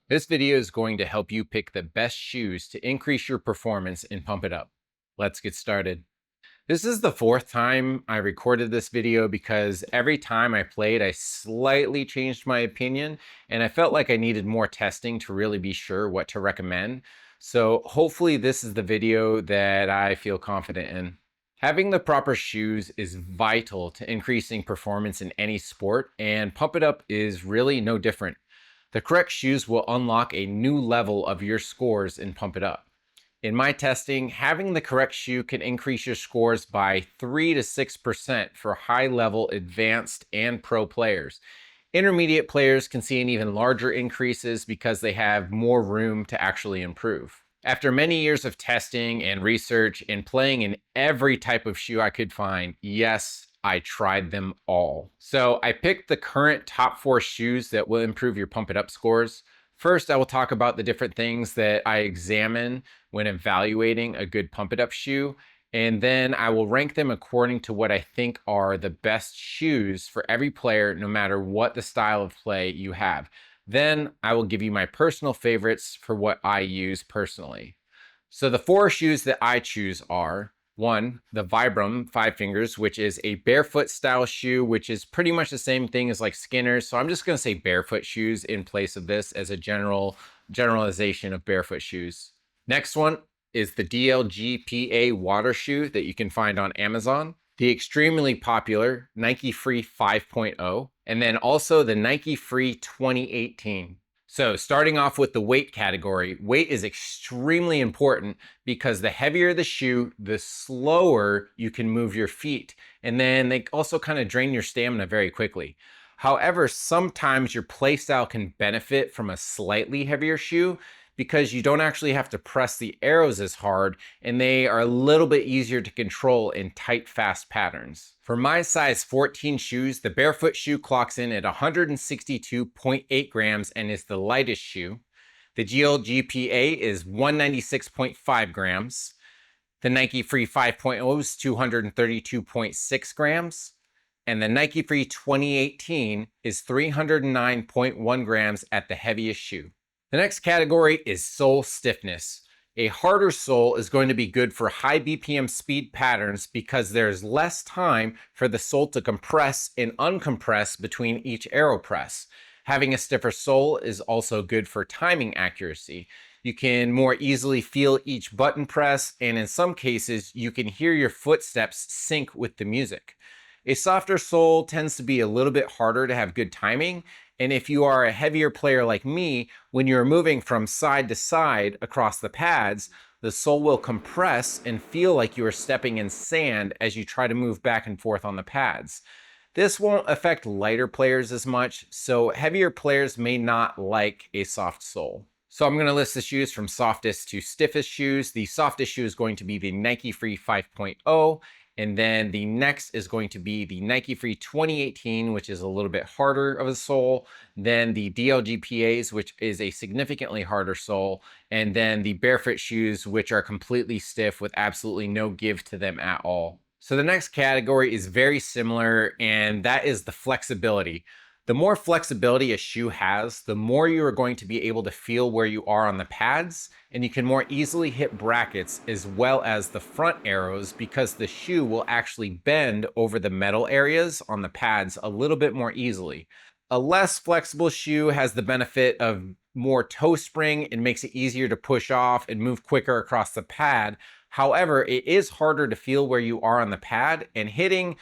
This video is going to help you pick the best shoes to increase your performance and pump it up. Let's get started. This is the fourth time I recorded this video because every time I played, I slightly changed my opinion and I felt like I needed more testing to really be sure what to recommend. So hopefully this is the video that I feel confident in. Having the proper shoes is vital to increasing performance in any sport, and Pump It Up is really no different. The correct shoes will unlock a new level of your scores in Pump It Up. In my testing, having the correct shoe can increase your scores by 3 to 6% for high level advanced and pro players. Intermediate players can see an even larger increases because they have more room to actually improve. After many years of testing and research and playing in every type of shoe I could find, yes, I tried them all. So I picked the current top 4 shoes that will improve your Pump It Up scores. First, I will talk about the different things that I examine when evaluating a good Pump It Up shoe, and then I will rank them according to what I think are the best shoes for every player, no matter what the style of play you have. Then I will give you my personal favorites for what I use personally. So the 4 shoes that I choose are: 1, the Vibram 5 Fingers, which is a barefoot style shoe, which is pretty much the same thing as like Skinner's. So I'm just gonna say barefoot shoes in place of this as a generalization of barefoot shoes. Next one is the DLGPA water shoe that you can find on Amazon. The extremely popular Nike Free 5.0, and then also the Nike Free 2018. So starting off with the weight category, weight is extremely important because the heavier the shoe, the slower you can move your feet. And then they also kind of drain your stamina very quickly. However, sometimes your play style can benefit from a slightly heavier shoe because you don't actually have to press the arrows as hard, and they are a little bit easier to control in tight, fast patterns. For my size 14 shoes, the barefoot shoe clocks in at 162.8 grams and is the lightest shoe. The GLGPA is 196.5 grams. The Nike Free 5.0 is 232.6 grams. And the Nike Free 2018 is 309.1 grams at the heaviest shoe. The next category is sole stiffness. A harder sole is going to be good for high BPM speed patterns because there's less time for the sole to compress and uncompress between each arrow press. Having a stiffer sole is also good for timing accuracy. You can more easily feel each button press, and in some cases, you can hear your footsteps sync with the music. A softer sole tends to be a little bit harder to have good timing, and if you are a heavier player like me, when you're moving from side to side across the pads, the sole will compress and feel like you are stepping in sand as you try to move back and forth on the pads. This won't affect lighter players as much, so heavier players may not like a soft sole. So I'm going to list the shoes from softest to stiffest shoes. The softest shoe is going to be the Nike Free 5.0. And then the next is going to be the Nike Free 2018, which is a little bit harder of a sole. Then the DLGPAs, which is a significantly harder sole. And then the barefoot shoes, which are completely stiff with absolutely no give to them at all. So the next category is very similar, and that is the flexibility. The more flexibility a shoe has, the more you are going to be able to feel where you are on the pads, and you can more easily hit brackets as well as the front arrows because the shoe will actually bend over the metal areas on the pads a little bit more easily. A less flexible shoe has the benefit of more toe spring and makes it easier to push off and move quicker across the pad. However, it is harder to feel where you are on the pad, and hitting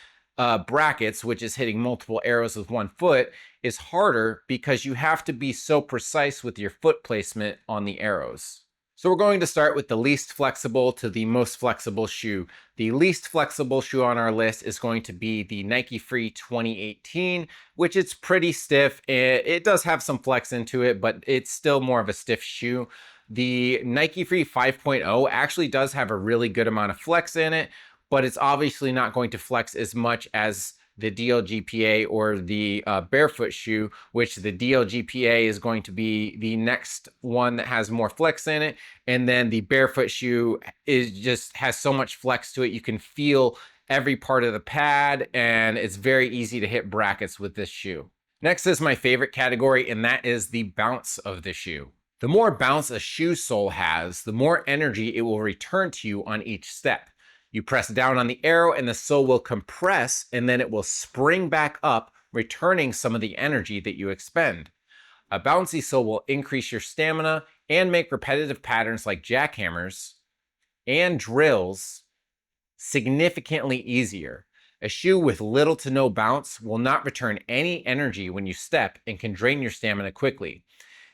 brackets, which is hitting multiple arrows with one foot, is harder because you have to be so precise with your foot placement on the arrows. So we're going to start with the least flexible to the most flexible shoe. The least flexible shoe on our list is going to be the Nike Free 2018, which it's pretty stiff. It does have some flex into it, but it's still more of a stiff shoe. The Nike Free 5.0 actually does have a really good amount of flex in it, but it's obviously not going to flex as much as the DLGPA or the barefoot shoe, which the DLGPA is going to be the next one that has more flex in it. And then the barefoot shoe is just has so much flex to it. You can feel every part of the pad, and it's very easy to hit brackets with this shoe. Next is my favorite category, and that is the bounce of the shoe. The more bounce a shoe sole has, the more energy it will return to you on each step. You press down on the arrow and the sole will compress, and then it will spring back up, returning some of the energy that you expend. A bouncy sole will increase your stamina and make repetitive patterns like jackhammers and drills significantly easier. A shoe with little to no bounce will not return any energy when you step and can drain your stamina quickly.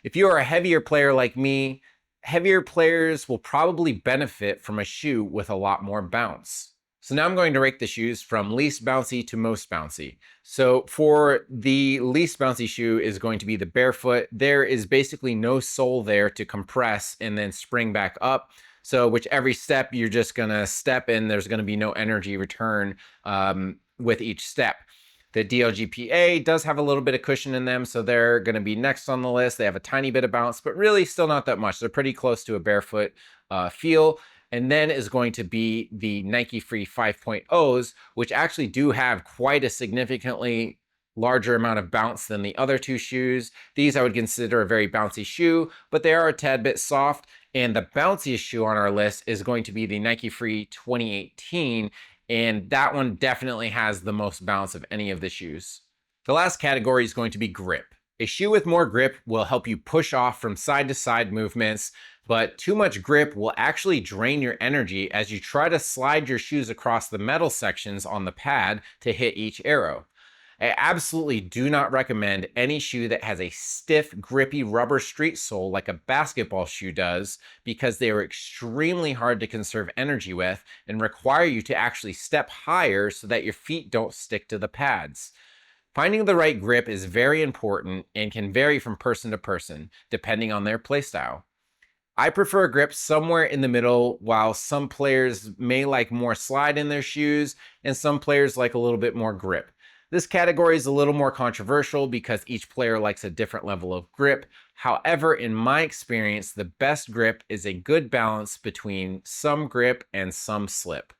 If you are a heavier player like me, heavier players will probably benefit from a shoe with a lot more bounce. So now I'm going to rank the shoes from least bouncy to most bouncy. So for the least bouncy shoe is going to be the barefoot. There is basically no sole there to compress and then spring back up. So which every step you're just gonna step in, there's gonna be no energy return with each step. The DLGPA does have a little bit of cushion in them, so they're going to be next on the list. They have a tiny bit of bounce, but really still not that much. They're pretty close to a barefoot feel. And then is going to be the Nike Free 5.0s, which actually do have quite a significantly larger amount of bounce than the other two shoes. These I would consider a very bouncy shoe, but they are a tad bit soft. And the bounciest shoe on our list is going to be the Nike Free 2018. And that one definitely has the most bounce of any of the shoes. The last category is going to be grip. A shoe with more grip will help you push off from side to side movements, but too much grip will actually drain your energy as you try to slide your shoes across the metal sections on the pad to hit each arrow. I absolutely do not recommend any shoe that has a stiff, grippy rubber street sole like a basketball shoe does, because they are extremely hard to conserve energy with and require you to actually step higher so that your feet don't stick to the pads. Finding the right grip is very important and can vary from person to person, depending on their playstyle. I prefer a grip somewhere in the middle, while some players may like more slide in their shoes and some players like a little bit more grip. This category is a little more controversial because each player likes a different level of grip. However, in my experience, the best grip is a good balance between some grip and some slip.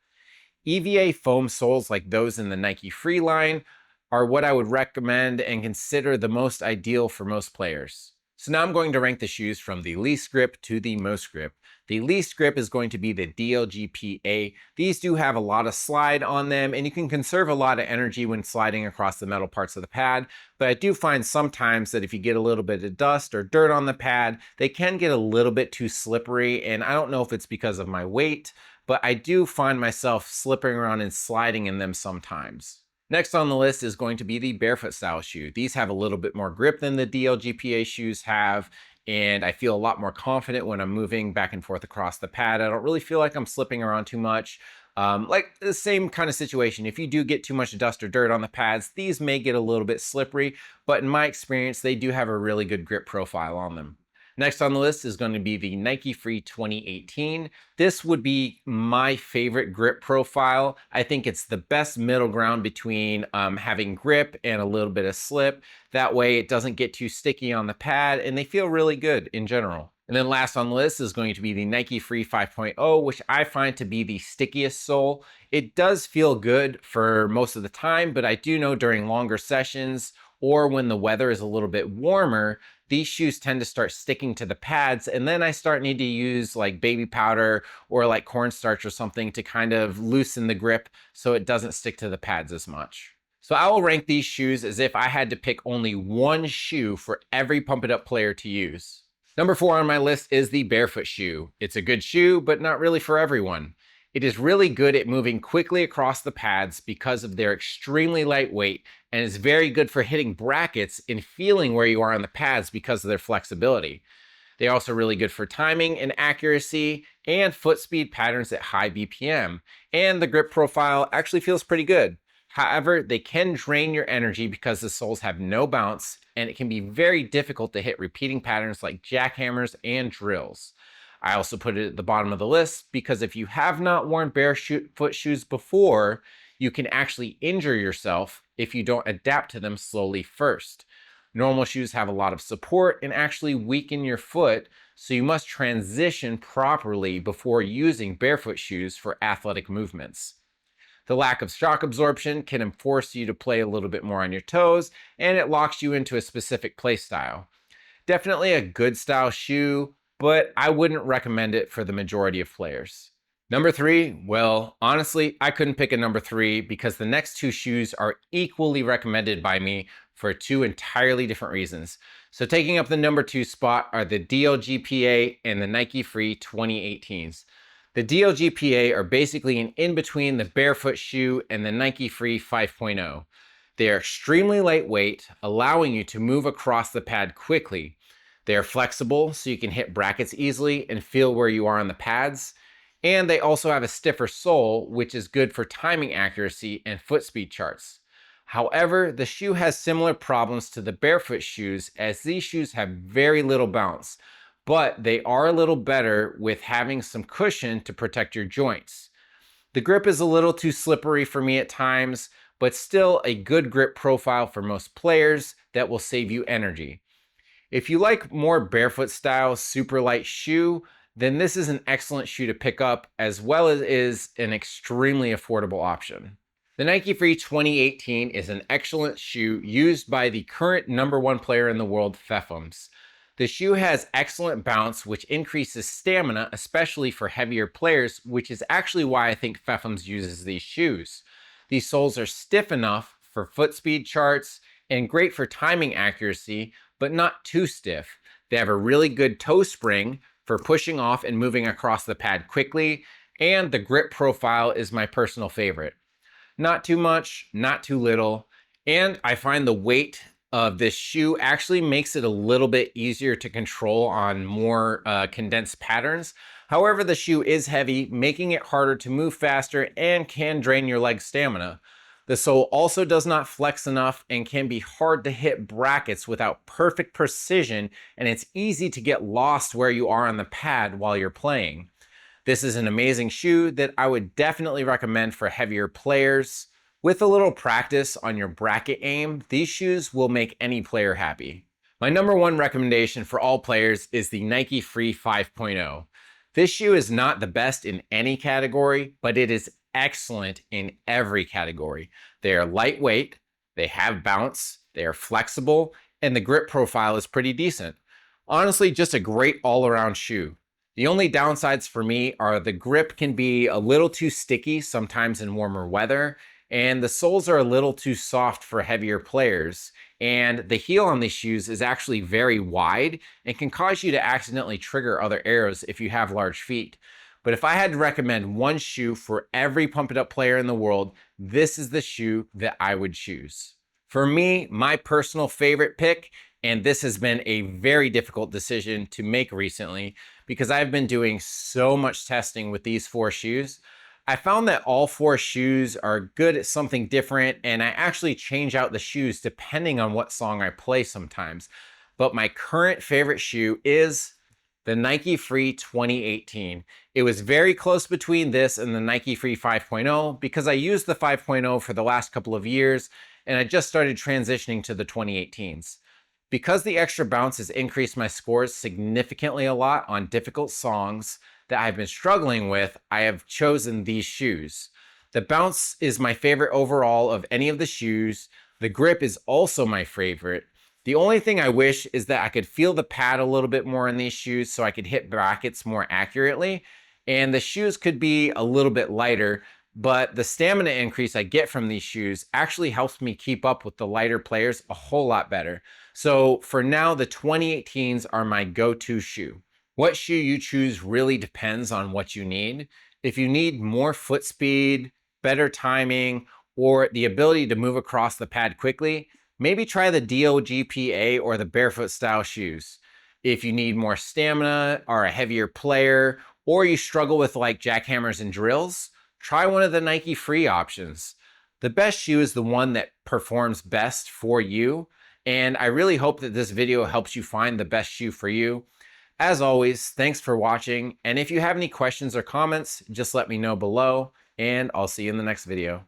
EVA foam soles like those in the Nike Free line are what I would recommend and consider the most ideal for most players. So now I'm going to rank the shoes from the least grip to the most grip. The least grip is going to be the DLGPA. These do have a lot of slide on them, and you can conserve a lot of energy when sliding across the metal parts of the pad, but I do find sometimes that if you get a little bit of dust or dirt on the pad, they can get a little bit too slippery, and I don't know if it's because of my weight, but I do find myself slipping around and sliding in them sometimes. Next on the list is going to be the barefoot style shoe. These have a little bit more grip than the DLGPA shoes have, and I feel a lot more confident when I'm moving back and forth across the pad. I don't really feel like I'm slipping around too much. Like the same kind of situation. If you do get too much dust or dirt on the pads, these may get a little bit slippery, but in my experience, they do have a really good grip profile on them. Next on the list is going to be the Nike Free 2018. This would be my favorite grip profile. I think it's the best middle ground between having grip and a little bit of slip. That way it doesn't get too sticky on the pad and they feel really good in general. And then last on the list is going to be the Nike Free 5.0, which I find to be the stickiest sole. It does feel good for most of the time, but I do know during longer sessions or when the weather is a little bit warmer, these shoes tend to start sticking to the pads, and then I start need to use like baby powder or like cornstarch or something to kind of loosen the grip so it doesn't stick to the pads as much. So I will rank these shoes as if I had to pick only one shoe for every Pump It Up player to use. Number 4 on my list is the barefoot shoe. It's a good shoe, but not really for everyone. It is really good at moving quickly across the pads because of their extremely lightweight, and is very good for hitting brackets and feeling where you are on the pads because of their flexibility. They're also really good for timing and accuracy and foot speed patterns at high BPM, and the grip profile actually feels pretty good. However, they can drain your energy because the soles have no bounce, and it can be very difficult to hit repeating patterns like jackhammers and drills. I also put it at the bottom of the list because if you have not worn barefoot shoes before, you can actually injure yourself if you don't adapt to them slowly first. Normal shoes have a lot of support and actually weaken your foot, so you must transition properly before using barefoot shoes for athletic movements. The lack of shock absorption can force you to play a little bit more on your toes, and it locks you into a specific play style. Definitely a good style shoe, but I wouldn't recommend it for the majority of players. Number three, well, honestly, I couldn't pick a number three because the next two shoes are equally recommended by me for two entirely different reasons. So taking up the number two spot are the DLGPA and the Nike Free 2018s. The DLGPA are basically an in-between the barefoot shoe and the Nike Free 5.0. They are extremely lightweight, allowing you to move across the pad quickly. They are flexible, so you can hit brackets easily and feel where you are on the pads. And they also have a stiffer sole, which is good for timing accuracy and foot speed charts. However, the shoe has similar problems to the barefoot shoes, as these shoes have very little bounce, but they are a little better with having some cushion to protect your joints. The grip is a little too slippery for me at times, but still a good grip profile for most players that will save you energy. If you like more barefoot style, super light shoe, then this is an excellent shoe to pick up, as well as is an extremely affordable option. The Nike Free 2018 is an excellent shoe used by the current number one player in the world, Pfeffums. The shoe has excellent bounce, which increases stamina, especially for heavier players, which is actually why I think Pfeffums uses these shoes. These soles are stiff enough for foot speed charts and great for timing accuracy, but not too stiff. They have a really good toe spring for pushing off and moving across the pad quickly, and the grip profile is my personal favorite. Not too much, not too little, and I find the weight of this shoe actually makes it a little bit easier to control on more condensed patterns. However, the shoe is heavy, making it harder to move faster and can drain your leg stamina. The sole also does not flex enough and can be hard to hit brackets without perfect precision, and it's easy to get lost where you are on the pad while you're playing. This is an amazing shoe that I would definitely recommend for heavier players. With a little practice on your bracket aim, these shoes will make any player happy. My number one recommendation for all players is the Nike Free 5.0. This shoe is not the best in any category, but it is excellent in every category. They are lightweight, they have bounce, they are flexible, and the grip profile is pretty decent. Honestly, just a great all-around shoe. The only downsides for me are the grip can be a little too sticky sometimes in warmer weather, and the soles are a little too soft for heavier players, and the heel on these shoes is actually very wide and can cause you to accidentally trigger other arrows if you have large feet. But if I had to recommend one shoe for every Pump It Up player in the world, this is the shoe that I would choose. For me, my personal favorite pick, and this has been a very difficult decision to make recently because I've been doing so much testing with these four shoes, I found that all four shoes are good at something different, and I actually change out the shoes depending on what song I play sometimes. But my current favorite shoe is the Nike Free 2018. It was very close between this and the Nike Free 5.0 because I used the 5.0 for the last couple of years, and I just started transitioning to the 2018s. Because the extra bounce has increased my scores significantly a lot on difficult songs that I've been struggling with, I have chosen these shoes. The bounce is my favorite overall of any of the shoes. The grip is also my favorite. The only thing I wish is that I could feel the pad a little bit more in these shoes so I could hit brackets more accurately. And the shoes could be a little bit lighter, but the stamina increase I get from these shoes actually helps me keep up with the lighter players a whole lot better. So for now, the 2018s are my go-to shoe. What shoe you choose really depends on what you need. If you need more foot speed, better timing, or the ability to move across the pad quickly, maybe try the DOGPA or the barefoot style shoes. If you need more stamina, are a heavier player, or you struggle with like jackhammers and drills, try one of the Nike Free options. The best shoe is the one that performs best for you, and I really hope that this video helps you find the best shoe for you. As always, thanks for watching, and if you have any questions or comments, just let me know below, and I'll see you in the next video.